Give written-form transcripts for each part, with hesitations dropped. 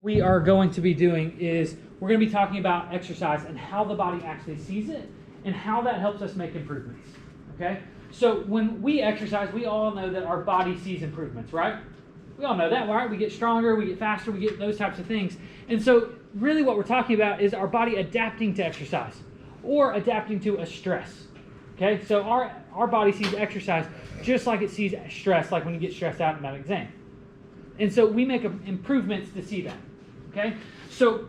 we are going to be doing is we're going to be talking about exercise and how the body actually sees it and how that helps us make improvements. Okay? So when we exercise, we all know that our body sees improvements, right? We all know that, right? We get stronger, we get faster, we get those types of things. And so really what we're talking about is our body adapting to exercise or adapting to a stress. Okay? So our body sees exercise just like it sees stress, like when you get stressed out in that exam. And so we make improvements to see that. Okay? So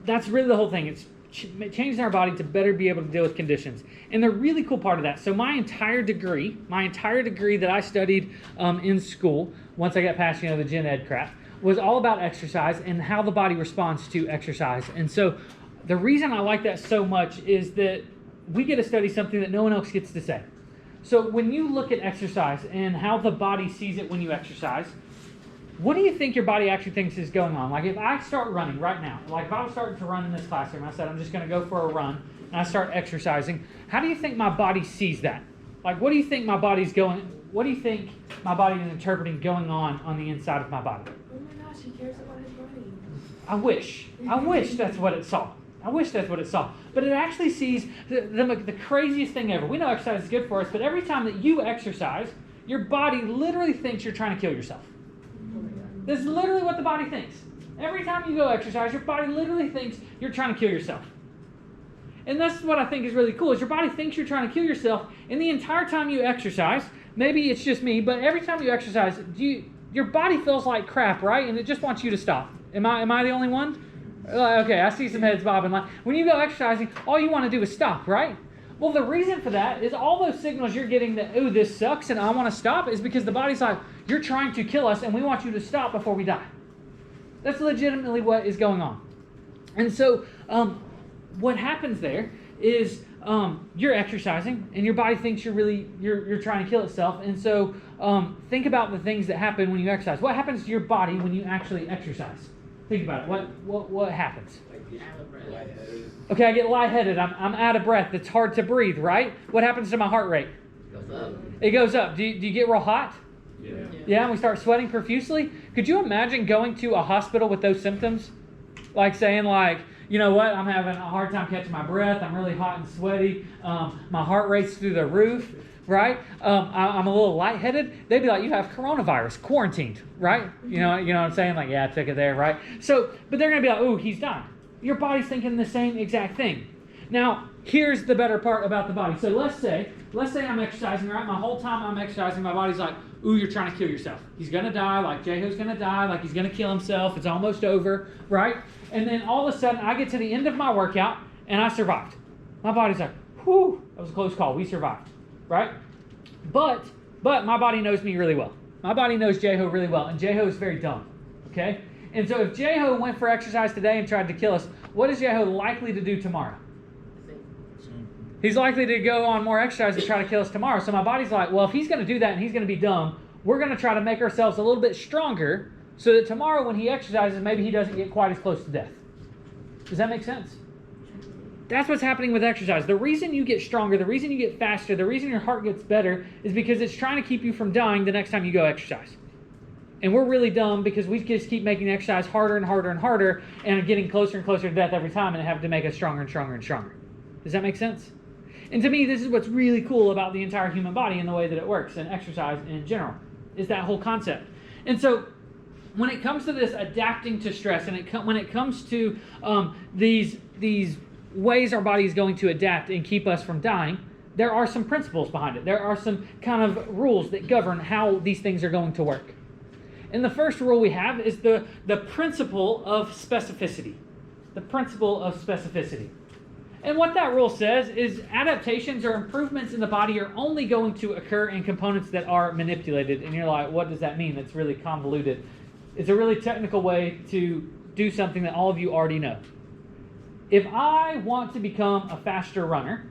that's really the whole thing. It's changing our body to better be able to deal with conditions. And the really cool part of that, so my entire degree that I studied in school, once I got past, the gen ed crap, was all about exercise and how the body responds to exercise. And so the reason I like that so much is that we get to study something that no one else gets to say. So when you look at exercise and how the body sees it when you exercise, what do you think your body actually thinks is going on? Like if I start running right now, like if I was starting to run in this classroom, I said I'm just going to go for a run, and I start exercising, how do you think my body sees that? Like what do you think my body's going, what do you think my body is interpreting going on the inside of my body? Oh my gosh, he cares about his body. I wish that's what it saw. I wish that's what it saw. But it actually sees the craziest thing ever. We know exercise is good for us, but every time that you exercise, your body literally thinks you're trying to kill yourself. This is literally what the body thinks. Every time you go exercise, your body literally thinks you're trying to kill yourself. And that's what I think is really cool, is your body thinks you're trying to kill yourself, and the entire time you exercise, maybe it's just me, but every time you exercise, your body feels like crap, right? And it just wants you to stop. Am I the only one? Okay, I see some heads bobbing. Like when you go exercising, all you want to do is stop, right? Well, the reason for that is all those signals you're getting that, ooh, this sucks and I want to stop, is because the body's like, you're trying to kill us and we want you to stop before we die. That's legitimately what is going on. And so what happens there is you're exercising and your body thinks you're trying to kill itself. And so think about the things that happen when you exercise. What happens to your body when you actually exercise? Think about it. What happens? Okay, I get lightheaded. I'm out of breath. It's hard to breathe, right? What happens to my heart rate? It goes up. Do you get real hot? Yeah, and we start sweating profusely. Could you imagine going to a hospital with those symptoms? Like saying you know what, I'm having a hard time catching my breath. I'm really hot and sweaty. My heart rate's through the roof, right? I'm a little lightheaded. They'd be like, you have coronavirus, quarantined, right? You know what I'm saying? Like, yeah, I took it there, right? So, but they're going to be like, ooh, he's dying. Your body's thinking the same exact thing. Now, here's the better part about the body. So let's say I'm exercising, right? My whole time I'm exercising, my body's like, ooh, you're trying to kill yourself. He's going to die, like Jeho's going to die, like he's going to kill himself. It's almost over, right? And then all of a sudden, I get to the end of my workout, and I survived. My body's like, whew, that was a close call. We survived, right? But my body knows me really well. My body knows Jeho really well, and Jeho is very dumb, okay? And so if Jeho went for exercise today and tried to kill us, what is Jeho likely to do tomorrow? He's likely to go on more exercise and try to kill us tomorrow. So my body's like, well, if he's going to do that and he's going to be dumb, we're going to try to make ourselves a little bit stronger so that tomorrow when he exercises, maybe he doesn't get quite as close to death. Does that make sense? That's what's happening with exercise. The reason you get stronger, the reason you get faster, the reason your heart gets better is because it's trying to keep you from dying the next time you go exercise. And we're really dumb because we just keep making exercise harder and harder and harder and getting closer and closer to death every time and have to make us stronger and stronger and stronger. Does that make sense? And to me, this is what's really cool about the entire human body and the way that it works and exercise in general, is that whole concept. And so when it comes to this adapting to stress and when it comes to these ways our body is going to adapt and keep us from dying, there are some principles behind it. There are some kind of rules that govern how these things are going to work. And the first rule we have is the principle of specificity. The principle of specificity. And what that rule says is adaptations or improvements in the body are only going to occur in components that are manipulated. And you're like, what does that mean? That's really convoluted. It's a really technical way to do something that all of you already know. If I want to become a faster runner,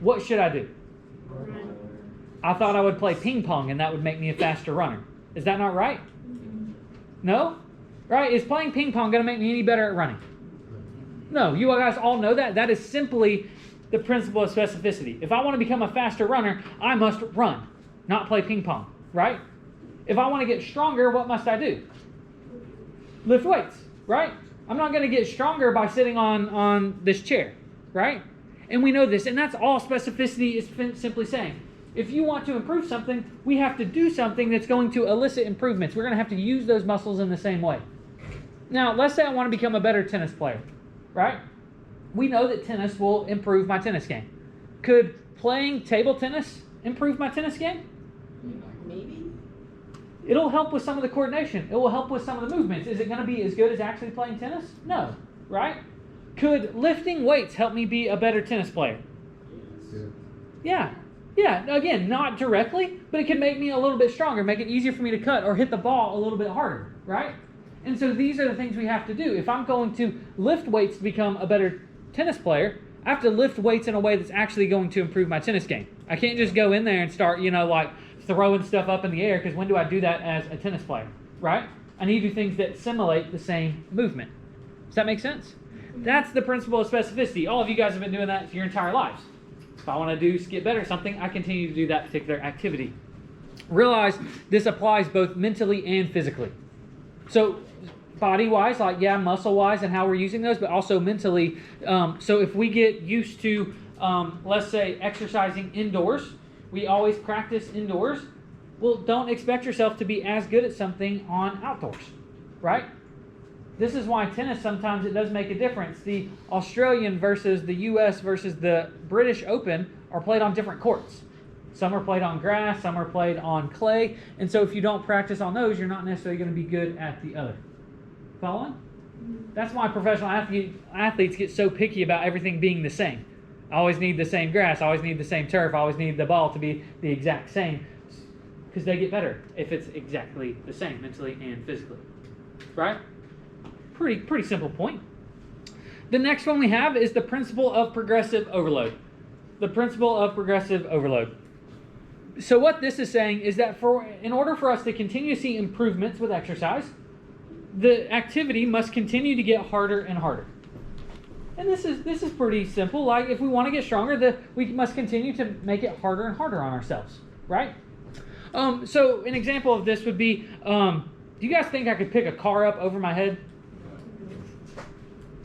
what should I do? I thought I would play ping pong and that would make me a faster runner. Is that not right? No? Right? Is playing ping pong going to make me any better at running? No. You guys all know that. That is simply the principle of specificity. If I want to become a faster runner, I must run, not play ping pong. Right? If I want to get stronger, what must I do? lift weights, right? I'm not going to get stronger by sitting on this chair, right? And we know this, and that's all specificity is simply saying. If you want to improve something, we have to do something that's going to elicit improvements. We're going to have to use those muscles in the same way. Now, let's say I want to become a better tennis player, right? We know that tennis will improve my tennis game. Could playing table tennis improve my tennis game? Maybe. It'll help with some of the coordination. It will help with some of the movements. Is it going to be as good as actually playing tennis? No, right? Could lifting weights help me be a better tennis player? Yeah. Yeah, again, not directly, but it can make me a little bit stronger, make it easier for me to cut or hit the ball a little bit harder, right? And so these are the things we have to do. If I'm going to lift weights to become a better tennis player, I have to lift weights in a way that's actually going to improve my tennis game. I can't just go in there and start, like throwing stuff up in the air, because when do I do that as a tennis player, right? I need to do things that simulate the same movement. Does that make sense? That's the principle of specificity. All of you guys have been doing that your entire lives. If I want to get better at something, I continue to do that particular activity. Realize this applies both mentally and physically. So body-wise, muscle-wise and how we're using those, but also mentally. So if we get used to, let's say, exercising indoors, we always practice indoors. Well, don't expect yourself to be as good at something on outdoors, right? This is why tennis, sometimes it does make a difference. The Australian versus the U.S. versus the British Open are played on different courts. Some are played on grass, some are played on clay. And so if you don't practice on those, you're not necessarily going to be good at the other. Following? That's why professional athletes get so picky about everything being the same. I always need the same grass, I always need the same turf, I always need the ball to be the exact same. Because they get better if it's exactly the same, mentally and physically. Right? Pretty simple point. The next one we have is the principle of progressive overload. The principle of progressive overload. So what this is saying is that in order for us to continue to see improvements with exercise, the activity must continue to get harder and harder. And this is pretty simple. Like if we want to get stronger, we must continue to make it harder and harder on ourselves, right? So an example of this would be, do you guys think I could pick a car up over my head?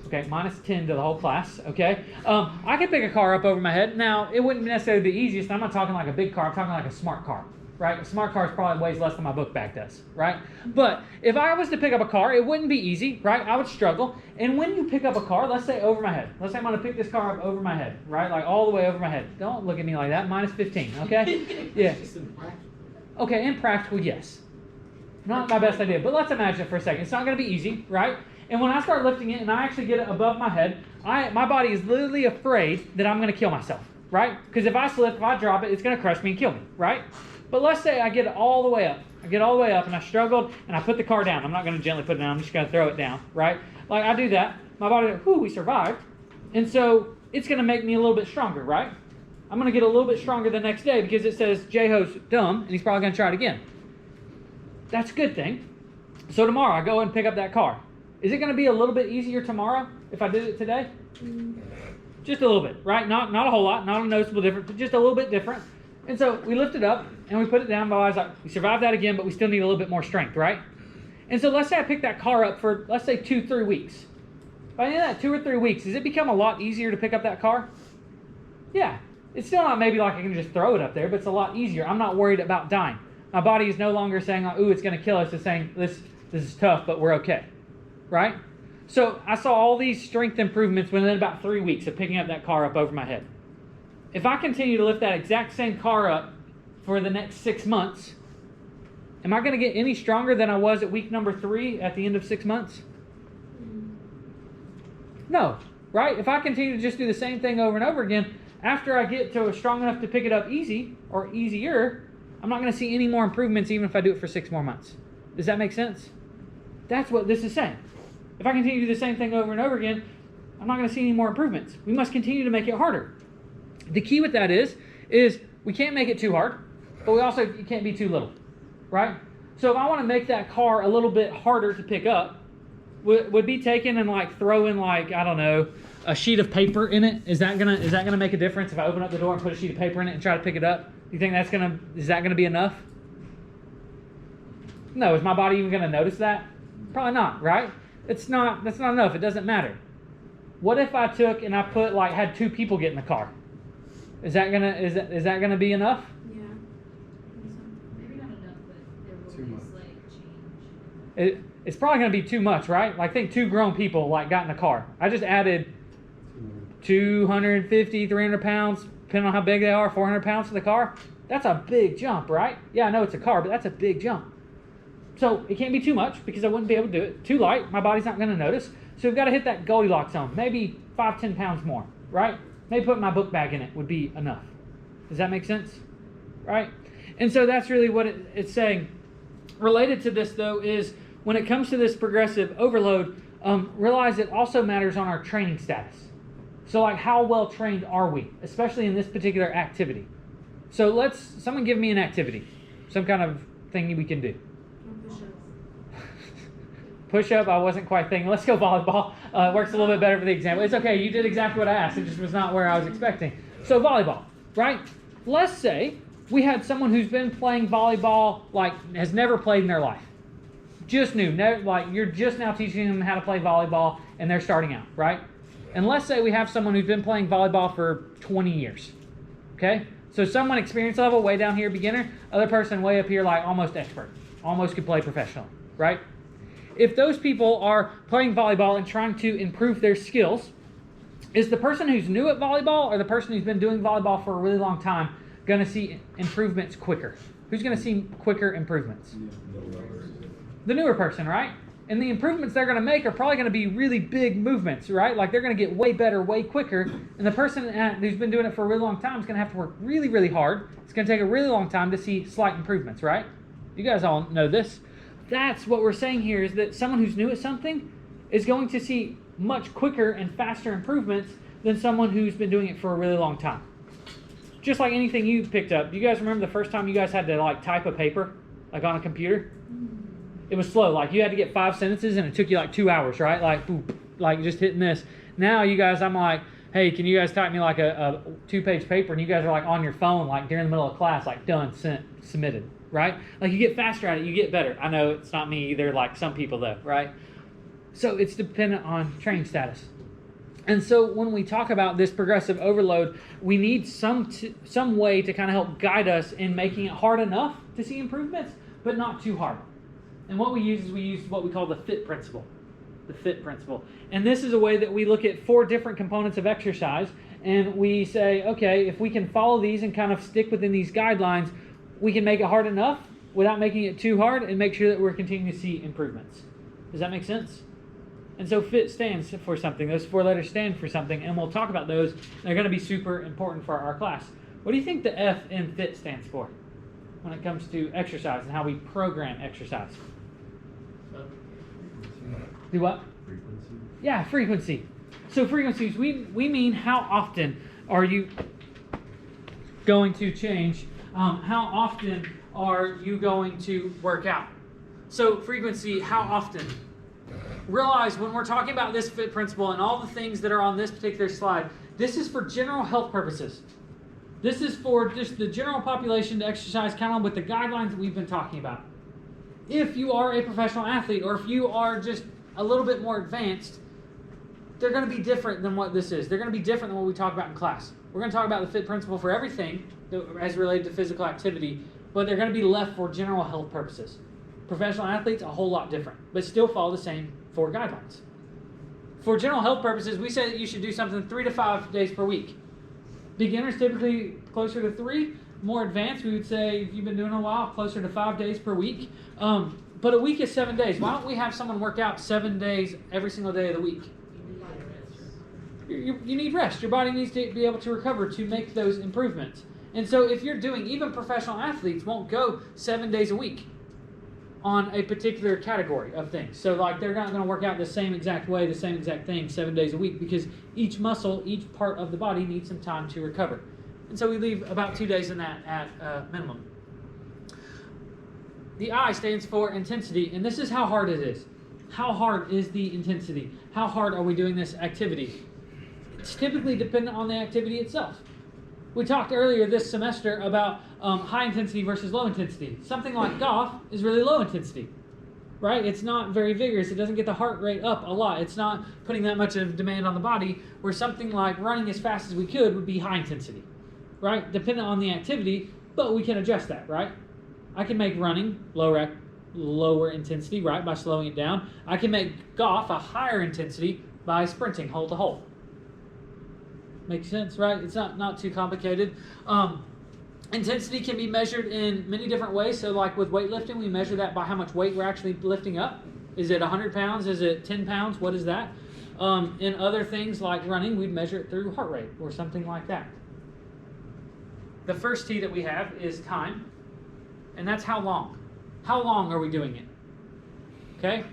Okay, minus 10 to the whole class, okay? I could pick a car up over my head. Now, it wouldn't necessarily be the easiest. I'm not talking like a big car. I'm talking like a smart car, right? A smart car probably weighs less than my book bag does, right? But if I was to pick up a car, it wouldn't be easy, right? I would struggle. And when you pick up a car, let's say over my head. Let's say I'm going to pick this car up over my head, right? Like all the way over my head. Don't look at me like that. Minus 15, okay? Yeah. Okay, impractical, yes. Not my best idea, but let's imagine it for a second. It's not going to be easy, right? And when I start lifting it and I actually get it above my head, my body is literally afraid that I'm going to kill myself, right? Because if I slip, if I drop it, it's going to crush me and kill me, right? But let's say I get it all the way up. I get all the way up and I struggled and I put the car down. I'm not going to gently put it down. I'm just going to throw it down, right? Like I do that. My body, whew, we survived. And so it's going to make me a little bit stronger, right? I'm going to get a little bit stronger the next day because it says J-Ho's dumb and he's probably going to try it again. That's a good thing. So tomorrow I go and pick up that car. Is it going to be a little bit easier tomorrow if I did it today? Just a little bit, right? Not a whole lot, not a noticeable difference, but just a little bit different. And so we lift it up and we put it down. My body's like, we survived that again, but we still need a little bit more strength, right? And so let's say I pick that car up for, let's say 2-3 weeks. By the end of that 2 or 3 weeks, does it become a lot easier to pick up that car? Yeah. It's still not maybe like I can just throw it up there, but it's a lot easier. I'm not worried about dying. My body is no longer saying, like, ooh, it's going to kill us. It's saying, this is tough, but we're okay. Right? So I saw all these strength improvements within about 3 weeks of picking up that car up over my head. If I continue to lift that exact same car up for the next 6 months, am I going to get any stronger than I was at week number 3 at the end of 6 months? No, right? If I continue to just do the same thing over and over again, after I get to strong enough to pick it up easy or easier, I'm not going to see any more improvements even if I do it for 6 more months. Does that make sense? That's what this is saying. If I continue to do the same thing over and over again, I'm not going to see any more improvements. We must continue to make it harder. The key with that is we can't make it too hard, but you can't be too little, right? So if I want to make that car a little bit harder to pick up, would be taking and like throwing like, I don't know, a sheet of paper in it. Is that gonna make a difference if I open up the door and put a sheet of paper in it and try to pick it up? Do you think is that gonna be enough? No, is my body even gonna notice that? Probably not, right? That's not enough. It doesn't matter. What if I took and I put had 2 people get in the car? Is that gonna be enough? Yeah. Maybe not enough, but there will be a slight change. It's probably gonna be too much, right? Like think 2 grown people got in the car. I just added 250, 300 pounds, depending on how big they are, 400 pounds to the car. That's a big jump, right? Yeah, I know it's a car, but that's a big jump. So it can't be too much because I wouldn't be able to do it. Too light, my body's not going to notice. So we've got to hit that Goldilocks zone. Maybe 5, 10 pounds more, right? Maybe putting my book bag in it would be enough. Does that make sense? Right? And so that's really what it's saying. Related to this, though, is when it comes to this progressive overload, realize it also matters on our training status. So how well trained are we, especially in this particular activity? So someone give me an activity, some kind of thing we can do. Push-up, I wasn't quite thinking. Let's go volleyball. Works a little bit better for the example. It's okay, you did exactly what I asked. It just was not where I was expecting. So volleyball, right? Let's say we had someone who's been playing volleyball, has never played in their life. Just new, you're just now teaching them how to play volleyball and they're starting out, right? And let's say we have someone who's been playing volleyball for 20 years, okay? So someone experience level way down here, beginner, other person way up here, almost expert, almost could play professionally, right? If those people are playing volleyball and trying to improve their skills, is the person who's new at volleyball or the person who's been doing volleyball for a really long time going to see improvements quicker? Who's going to see quicker improvements? The newer person, right? And the improvements they're going to make are probably going to be really big movements, right? They're going to get way better, way quicker. And the person who's been doing it for a really long time is going to have to work really, really hard. It's going to take a really long time to see slight improvements, right? You guys all know this. That's what we're saying here, is that someone who's new at something is going to see much quicker and faster improvements than someone who's been doing it for a really long time. Just like anything you picked up. Do you guys remember the first time you guys had to type a paper, on a computer? It was slow. You had to get 5 sentences and it took you 2 hours, right? Just hitting this. Now you guys, I'm like, hey, can you guys type me a 2-page paper? And you guys are on your phone, during the middle of class, done, sent, submitted, right? You get faster at it, you get better. I know it's not me either, some people though, right? So it's dependent on training status. And so when we talk about this progressive overload, we need some way to kind of help guide us in making it hard enough to see improvements, but not too hard. And what we use what we call the FIT principle. The FIT principle. And this is a way that we look at 4 different components of exercise, and we say, okay, if we can follow these and kind of stick within these guidelines, we can make it hard enough without making it too hard and make sure that we're continuing to see improvements. Does that make sense? And so FIT stands for something. Those 4 letters stand for something, and we'll talk about those. They're going to be super important for our class. What do you think the F in FIT stands for when it comes to exercise and how we program exercise? Do what? Frequency. Yeah, frequency. So frequencies, we mean how often are you going to change? How often are you going to work out? So frequency, how often? Realize when we're talking about this FIT principle and all the things that are on this particular slide, this is for general health purposes. This is for just the general population to exercise kind of with the guidelines that we've been talking about. If you are a professional athlete or if you are just a little bit more advanced, they're going to be different than what this is. They're going to be different than what we talk about in class. We're going to talk about the FIT principle for everything as related to physical activity, but they're going to be left for general health purposes. Professional athletes, a whole lot different, but still follow the same 4 guidelines. For general health purposes, we say that you should do something 3 to 5 days per week. Beginners typically closer to 3. More advanced, we would say, if you've been doing it a while, closer to 5 days per week. But a week is 7 days. Why don't we have someone work out 7 days every single day of the week? You need rest. Your body needs to be able to recover to make those improvements. And so if you're doing, even professional athletes won't go 7 days a week on a particular category of things. So they're not going to work out the same exact way, the same exact thing 7 days a week, because each muscle, each part of the body needs some time to recover. And so we leave about 2 days in that at minimum. The I stands for intensity, and this is how hard it is. How hard is the intensity? How hard are we doing this activity? It's typically dependent on the activity itself. We talked earlier this semester about high intensity versus low intensity. Something like golf is really low intensity. right? It's not very vigorous. It doesn't get the heart rate up a lot. It's not putting that much of demand on the body, where something like running as fast as we could would be high intensity, right? Dependent on the activity, but we can adjust that, right? I can make running lower intensity, right, by slowing it down. I can make golf a higher intensity by sprinting hole to hole. Makes sense, right? It's not too complicated. Intensity can be measured in many different ways. So like with weightlifting, we measure that by how much weight we're actually lifting up. Is it 100 pounds? Is it 10 pounds? What is that? In other things like running, we'd measure it through heart rate or something like that. The first T that we have is time, and that's how long. How long are we doing it? Okay?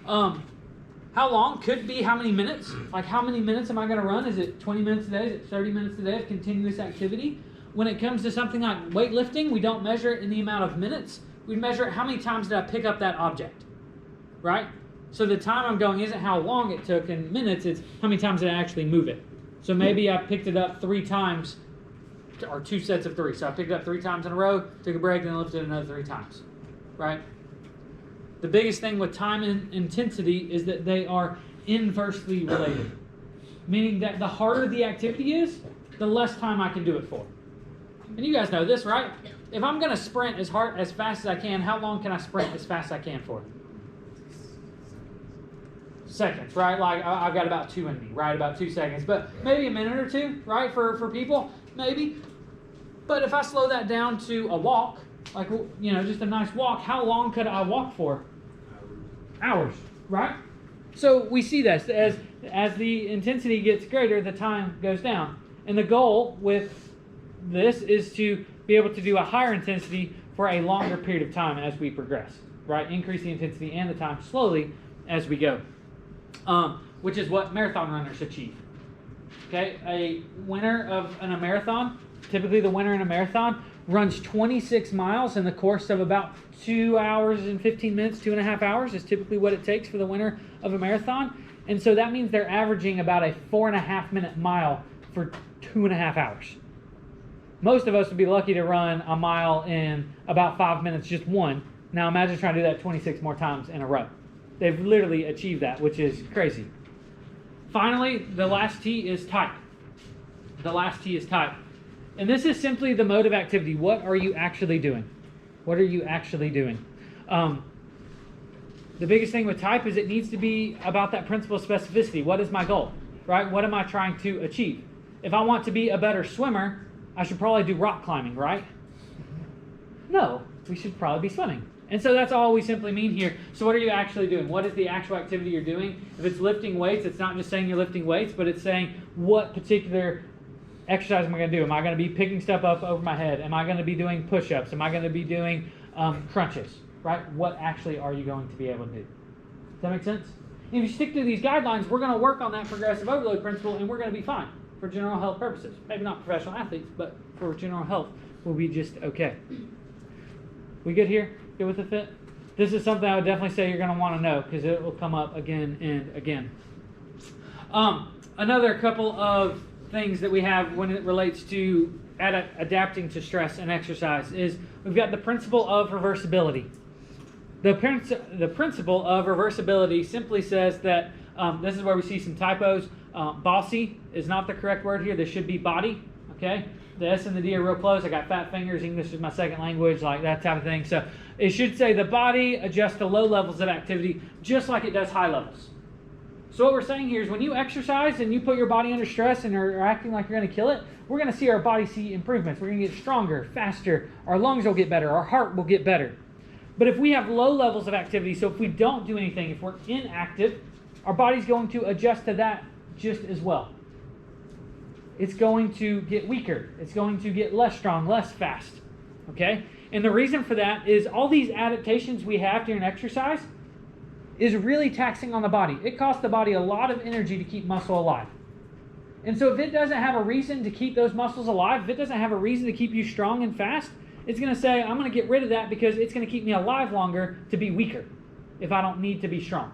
How long could be how many minutes. Like how many minutes am I going to run? Is it 20 minutes a day? Is it 30 minutes a day of continuous activity? When it comes to something like weightlifting, we don't measure it in the amount of minutes. We measure it how many times did I pick up that object, right? So the time I'm going isn't how long it took in minutes, it's how many times did I actually move it. So maybe I picked it up 3 times, or 2 sets of 3. So I picked it up 3 times in a row, took a break, and then lifted it another 3 times, right? The biggest thing with time and intensity is that they are inversely related, meaning that the harder the activity is, the less time I can do it for. And you guys know this, right? If I'm going to sprint as fast as I can, how long can I sprint as fast as I can for? Seconds, right? Like I've got about 2 in me, right? About 2 seconds, but maybe a minute or 2, right? For people, maybe. But if I slow that down to a walk, like, you know, just a nice walk, how long could I walk for? Hours, right? So we see this as the intensity gets greater, the time goes down. And the goal with this is to be able to do a higher intensity for a longer period of time as we progress, right? Increase the intensity and the time slowly as we go, which is what marathon runners achieve. Okay, a winner of a marathon, typically the winner in a marathon, runs 26 miles in the course of about 2 hours and 15 minutes, 2.5 hours is typically what it takes for the winner of a marathon. And so that means they're averaging about a 4.5 minute mile for 2.5 hours. Most of us would be lucky to run a mile in about 5 minutes, just one. Now imagine trying to do that 26 more times in a row. They've literally achieved that, which is crazy. Finally, the last T is type. The last T is type. And this is simply the mode of activity. What are you actually doing? What are you actually doing? The biggest thing with type is it needs to be about that principle of specificity. What is my goal, right? What am I trying to achieve? If I want to be a better swimmer, I should probably do rock climbing, right? No, we should probably be swimming. And so that's all we simply mean here. So what are you actually doing? What is the actual activity you're doing? If it's lifting weights, it's not just saying you're lifting weights, but it's saying what particular exercise am I going to do? Am I going to be picking stuff up over my head? Am I going to be doing push-ups? Am I going to be doing crunches? Right? What actually are you going to be able to do? Does that make sense? And if you stick to these guidelines, we're going to work on that progressive overload principle, and we're going to be fine for general health purposes. Maybe not professional athletes, but for general health, we'll be just okay. We good here? Good with the fit? This is something I would definitely say you're going to want to know because it will come up again and again. Another couple of things that we have when it relates to adapting to stress and exercise is we've got the principle of reversibility. The principle of reversibility simply says that this is where we see some typos. Bossy is not the correct word here. This should be body. Okay, the S and the D are real close. I got fat fingers. English is my second language, like that type of thing. So it should say the body adjusts to low levels of activity just like it does high levels. So what we're saying here is when you exercise and you put your body under stress and are acting like you're going to kill it, we're going to see our body see improvements. We're going to get stronger, faster. Our lungs will get better. Our heart will get better. But if we have low levels of activity, so if we don't do anything, if we're inactive, our body's going to adjust to that just as well. It's going to get weaker. It's going to get less strong, less fast. Okay? And the reason for that is all these adaptations we have during exercise is really taxing on the body. It costs the body a lot of energy to keep muscle alive. And so if it doesn't have a reason to keep those muscles alive, if it doesn't have a reason to keep you strong and fast, it's going to say, I'm going to get rid of that because it's going to keep me alive longer to be weaker if I don't need to be strong.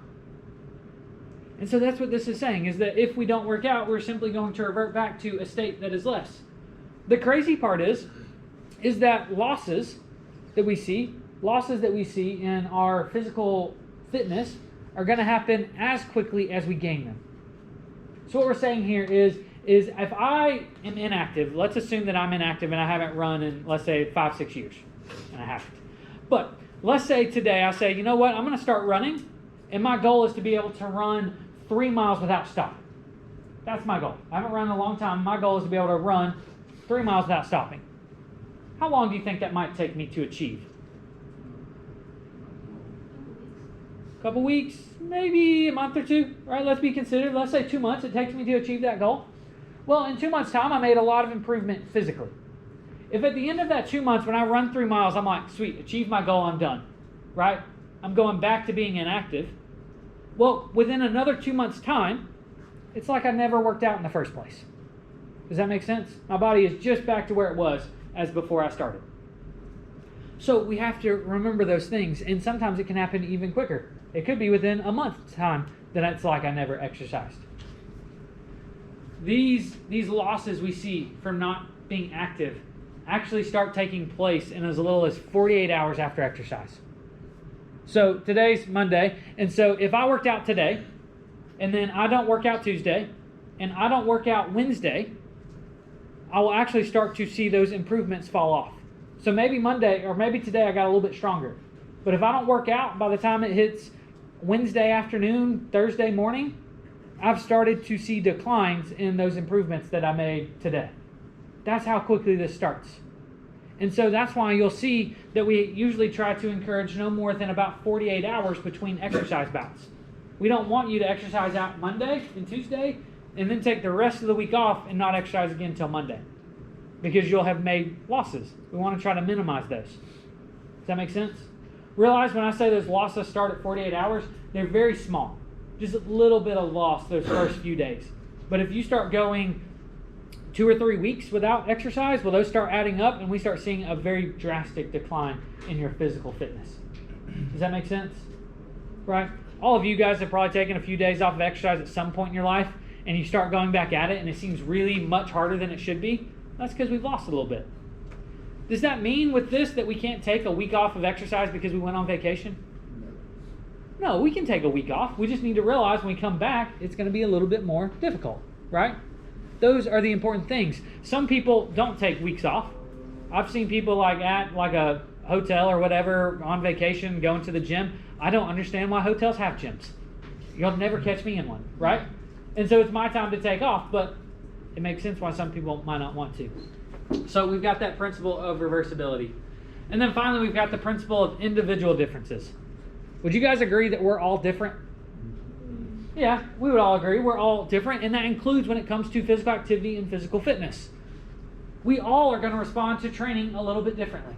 And so that's what this is saying, is that if we don't work out, we're simply going to revert back to a state that is less. The crazy part is that losses that we see in our physical fitness are going to happen as quickly as we gain them. So what we're saying here is if I am inactive, let's assume that I'm inactive and I haven't run in, let's say, 5-6 years, and I haven't. But let's say today I say, you know what, I'm going to start running, and my goal is to be able to run 3 miles without stopping. That's my goal. I haven't run in a long time. My goal is to be able to run 3 miles without stopping. How long do you think that might take me to achieve? A couple weeks, maybe a month or two, right? Let's be considered. Let's say 2 months it takes me to achieve that goal. Well, in 2 months' time, I made a lot of improvement physically. If at the end of that 2 months, when I run 3 miles, I'm like, sweet, achieved my goal, I'm done, right? I'm going back to being inactive. Well, within another 2 months' time, it's like I never worked out in the first place. Does that make sense? My body is just back to where it was as before I started. So we have to remember those things, and sometimes it can happen even quicker. It could be within a month's time that it's like I never exercised. These losses we see from not being active actually start taking place in as little as 48 hours after exercise. So today's Monday, and so if I worked out today, and then I don't work out Tuesday, and I don't work out Wednesday, I will actually start to see those improvements fall off. So maybe Monday, or maybe today I got a little bit stronger. But if I don't work out, by the time it hits Wednesday afternoon, Thursday morning, I've started to see declines in those improvements that I made today. That's how quickly this starts. And so that's why you'll see that we usually try to encourage no more than about 48 hours between exercise bouts. We don't want you to exercise out Monday and Tuesday and then take the rest of the week off and not exercise again until Monday, because you'll have made losses. We want to try to minimize those. Does that make sense? Realize when I say those losses start at 48 hours, they're very small. Just a little bit of loss those first few days. But if you start going 2 or 3 weeks without exercise, well, those start adding up, and we start seeing a very drastic decline in your physical fitness. Does that make sense? Right? All of you guys have probably taken a few days off of exercise at some point in your life, and you start going back at it, and it seems really much harder than it should be. That's because we've lost a little bit. Does that mean with this that we can't take a week off of exercise because we went on vacation? No, we can take a week off. We just need to realize when we come back, it's going to be a little bit more difficult, right? Those are the important things. Some people don't take weeks off. I've seen people at a hotel or whatever on vacation going to the gym. I don't understand why hotels have gyms. You'll never catch me in one, right? And so it's my time to take off, but it makes sense why some people might not want to. So we've got that principle of reversibility. And then finally, we've got the principle of individual differences. Would you guys agree that we're all different? Yeah, we would all agree. We're all different, and that includes when it comes to physical activity and physical fitness. We all are going to respond to training a little bit differently.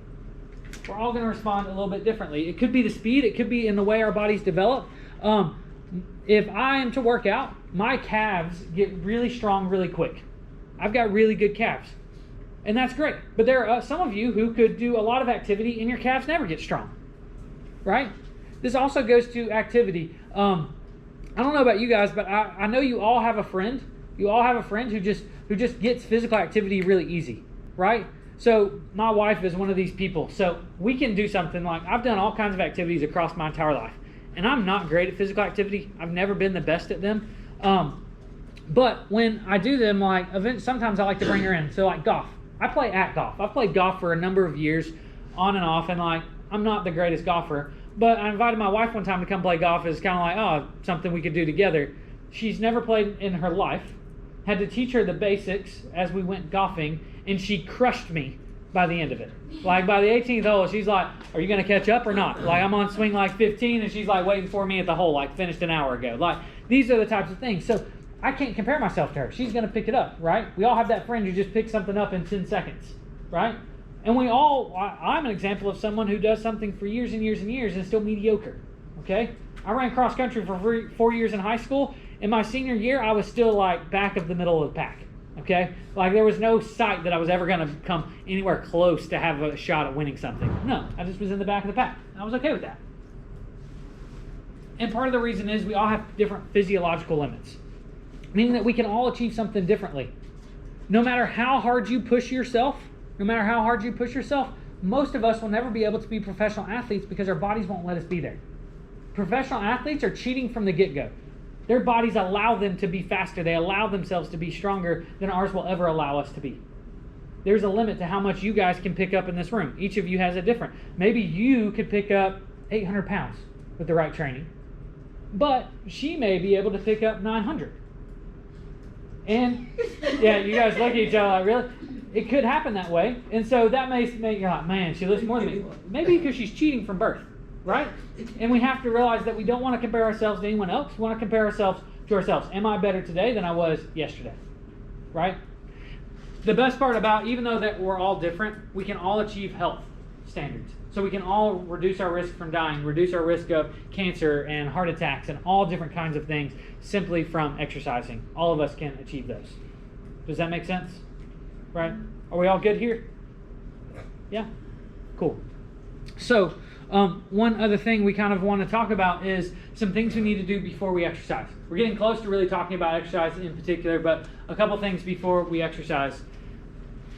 We're all going to respond a little bit differently. It could be the speed. It could be in the way our bodies develop. If I am to work out, my calves get really strong really quick. I've got really good calves. And that's great. But there are some of you who could do a lot of activity and your calves never get strong. Right? This also goes to activity. I don't know about you guys, but I know you all have a friend. You all have a friend who just gets physical activity really easy. Right? So my wife is one of these people. So we can do something like, I've done all kinds of activities across my entire life. And I'm not great at physical activity. I've never been the best at them. But when I do them, sometimes I like to bring her in. So like golf. I play at golf. I've played golf for a number of years, on and off, and I'm not the greatest golfer. But I invited my wife one time to come play golf. It's kind of something we could do together. She's never played in her life. Had to teach her the basics as we went golfing, and she crushed me by the end of it. By the 18th hole, she's like, are you going to catch up or not? I'm on swing 15, and she's waiting for me at the hole, finished an hour ago. These are the types of things. So I can't compare myself to her. She's going to pick it up, right? We all have that friend who just picks something up in 10 seconds, right? And I'm an example of someone who does something for years and years and years and is still mediocre, okay? I ran cross country for 4 years in high school. In my senior year, I was still back of the middle of the pack, okay? There was no sight that I was ever going to come anywhere close to have a shot at winning something. No, I just was in the back of the pack. And I was okay with that. And part of the reason is we all have different physiological limits, meaning that we can all achieve something differently. No matter how hard you push yourself, most of us will never be able to be professional athletes because our bodies won't let us be there. Professional athletes are cheating from the get-go. Their bodies allow them to be faster. They allow themselves to be stronger than ours will ever allow us to be. There's a limit to how much you guys can pick up in this room. Each of you has a different. Maybe you could pick up 800 pounds with the right training, but she may be able to pick up 900. And yeah, you guys look at each other like, really? It could happen that way. And so that may make you like, man, she lifts more than me. Maybe because she's cheating from birth, right? And we have to realize that we don't want to compare ourselves to anyone else. We want to compare ourselves to ourselves. Am I better today than I was yesterday? Right? The best part about, even though that we're all different, we can all achieve health standards. So we can all reduce our risk from dying, reduce our risk of cancer and heart attacks and all different kinds of things simply from exercising. All of us can achieve those. Does that make sense? Right? Are we all good here? Yeah? Cool. So, one other thing we kind of want to talk about is some things we need to do before we exercise. We're getting close to really talking about exercise in particular, but a couple things before we exercise.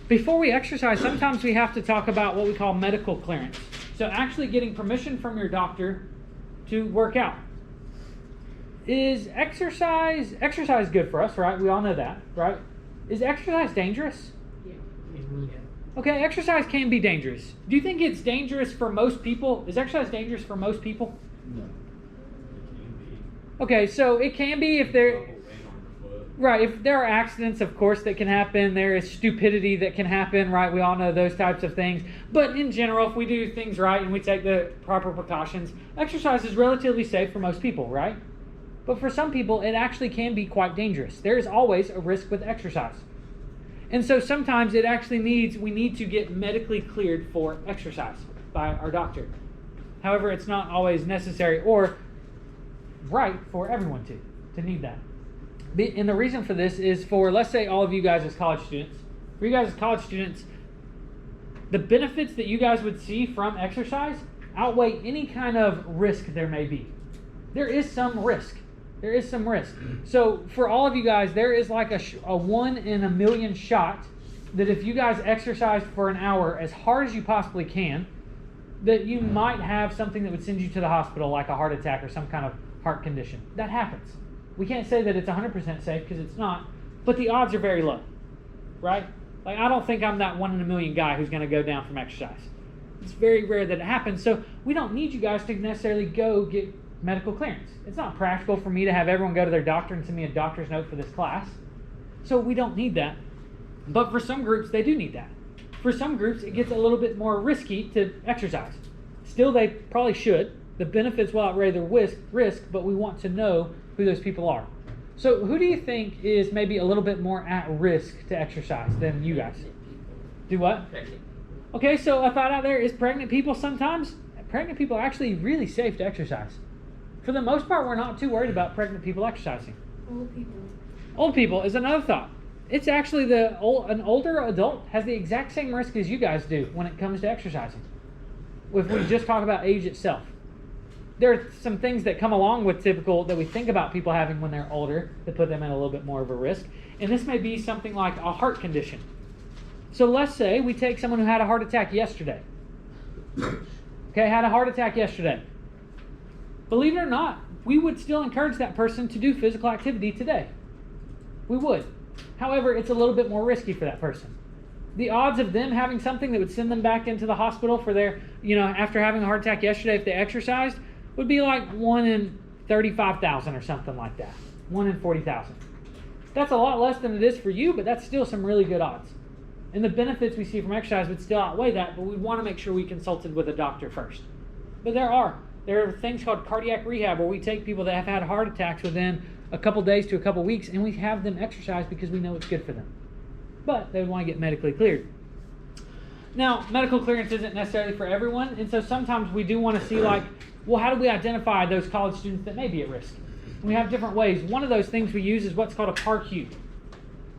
Before we exercise, sometimes we have to talk about what we call medical clearance. So actually getting permission from your doctor to work out. Is exercise good for us, right? We all know that, right? Is exercise dangerous? Yeah. Okay, exercise can be dangerous. Do you think it's dangerous for most people? Is exercise dangerous for most people? No. Okay, so it can be if they're... Right, if there are accidents, of course, that can happen. There is stupidity that can happen, right? We all know those types of things. But in general, if we do things right and we take the proper precautions, exercise is relatively safe for most people, right? But for some people, it actually can be quite dangerous. There is always a risk with exercise. And so sometimes it actually we need to get medically cleared for exercise by our doctor. However, it's not always necessary or right for everyone to need that. And the reason for this is for, let's say, all of you guys as college students. For you guys as college students, the benefits that you guys would see from exercise outweigh any kind of risk there may be. There is some risk. There is some risk. So for all of you guys, there is like a 1 in a million shot that if you guys exercise for an hour as hard as you possibly can, that you might have something that would send you to the hospital, like a heart attack or some kind of heart condition. That happens. We can't say that it's 100% safe because it's not, but the odds are very low, right? Like, I don't think I'm that 1 in a million guy who's going to go down from exercise. It's very rare that it happens, so we don't need you guys to necessarily go get medical clearance. It's not practical for me to have everyone go to their doctor and send me a doctor's note for this class, so we don't need that. But for some groups, they do need that. For some groups, it gets a little bit more risky to exercise. Still, they probably should. The benefits will outweigh the risk, but we want to know who those people are. So who do you think is maybe a little bit more at risk to exercise than you guys? Do what? Okay, so a thought out there is pregnant people sometimes. Pregnant people are actually really safe to exercise. For the most part, we're not too worried about pregnant people exercising. Old people. Old people is another thought. It's actually an older adult has the exact same risk as you guys do when it comes to exercising. If we just talk about age itself. There are some things that come along with typical that we think about people having when they're older that put them at a little bit more of a risk. And this may be something like a heart condition. So let's say we take someone who had a heart attack yesterday. Okay, had a heart attack yesterday. Believe it or not, we would still encourage that person to do physical activity today. We would. However, it's a little bit more risky for that person. The odds of them having something that would send them back into the hospital for their, after having a heart attack yesterday if they exercised, would be like 1 in 35,000 or something like that. 1 in 40,000. That's a lot less than it is for you, but that's still some really good odds. And the benefits we see from exercise would still outweigh that, but we want to make sure we consulted with a doctor first. But there are things called cardiac rehab where we take people that have had heart attacks within a couple days to a couple weeks and we have them exercise because we know it's good for them. But they would want to get medically cleared. Now, medical clearance isn't necessarily for everyone, and so sometimes we do want to see how do we identify those college students that may be at risk? And we have different ways. One of those things we use is what's called a PAR-Q.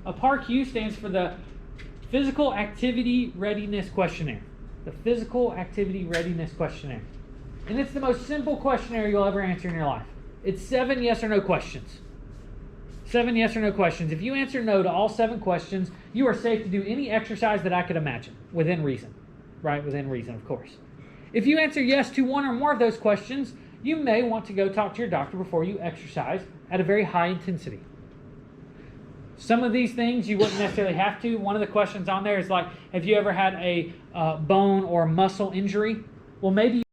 A PAR-Q stands for the Physical Activity Readiness Questionnaire. The Physical Activity Readiness Questionnaire. And it's the most simple questionnaire you'll ever answer in your life. It's 7 yes or no questions. 7 yes or no questions. If you answer no to all 7 questions, you are safe to do any exercise that I could imagine, within reason. Right? Within reason, of course. If you answer yes to 1 or more of those questions, you may want to go talk to your doctor before you exercise at a very high intensity. Some of these things you wouldn't necessarily have to. One of the questions on there is like, have you ever had a bone or muscle injury? Well, maybe